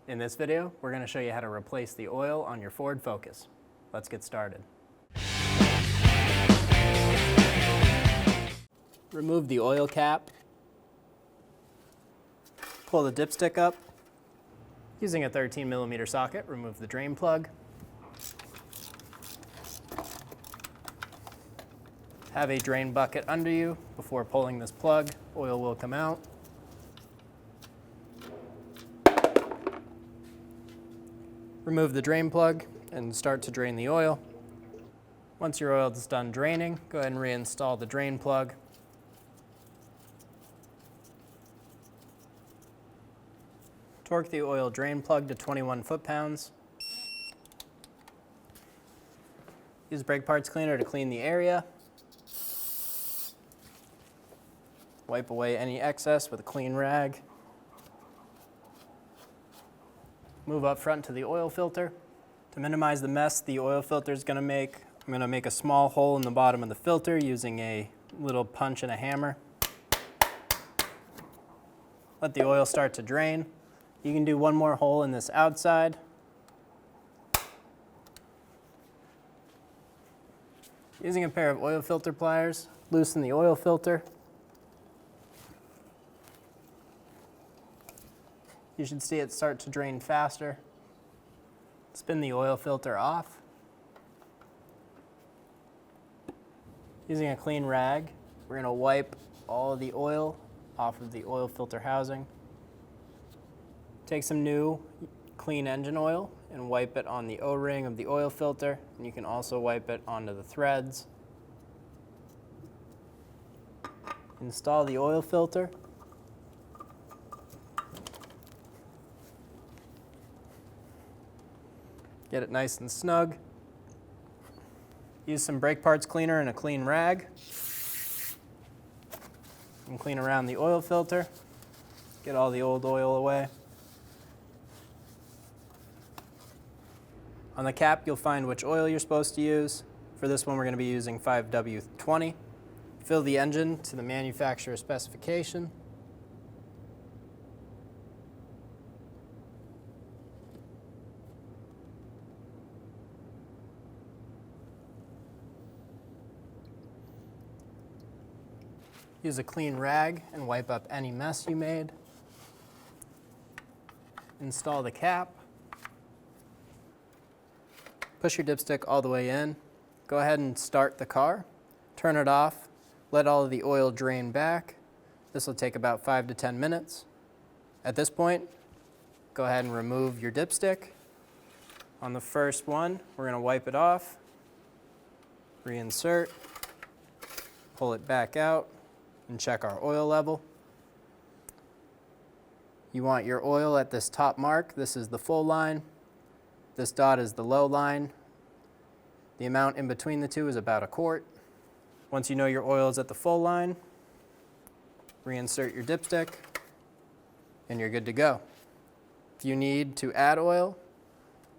In this video, we're going to show you how to replace the oil on your Ford Focus. Let's get started. Remove the oil cap. Pull the dipstick up. Using a 13mm socket, remove the drain plug. Have a drain bucket under you. Before pulling this plug, oil will come out. Remove the drain plug and start to drain the oil. Once your oil is done draining, go ahead and reinstall the drain plug. Torque the oil drain plug to 21 foot-pounds. Use brake parts cleaner to clean the area. Wipe away any excess with a clean rag. Move up front to the oil filter. To minimize the mess the oil filter is going to make, I'm going to make a small hole in the bottom of the filter using a little punch and a hammer. Let the oil start to drain. You can do one more hole in this outside. Using a pair of oil filter pliers, loosen the oil filter. You should see it start to drain faster. Spin the oil filter off. Using a clean rag, we're going to wipe all of the oil off of the oil filter housing. Take some new clean engine oil and wipe it on the O-ring of the oil filter, and you can also wipe it onto the threads. Install the oil filter. Get it nice and snug. Use some brake parts cleaner and a clean rag. And clean around the oil filter. Get all the old oil away. On the cap, you'll find which oil you're supposed to use. For this one, we're going to be using 5W20. Fill the engine to the manufacturer specification. Use a clean rag and wipe up any mess you made. Install the cap. Push your dipstick all the way in. Go ahead and start the car. Turn it off. Let all of the oil drain back. This will take about 5 to 10 minutes. At this point, go ahead and remove your dipstick. On the first one, we're going to wipe it off. Reinsert. Pull it back out. And check our oil level. You want your oil at this top mark. This is the full line. This dot is the low line. The amount in between the two is about a quart. Once you know your oil is at the full line, reinsert your dipstick, and you're good to go. If you need to add oil,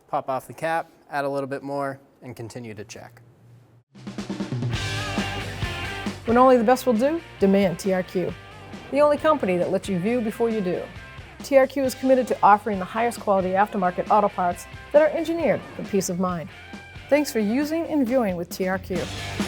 pop off the cap, add a little bit more, and continue to check. When only the best will do, demand TRQ. The only company that lets you view before you do. TRQ is committed to offering the highest quality aftermarket auto parts that are engineered for peace of mind. Thanks for using and viewing with TRQ.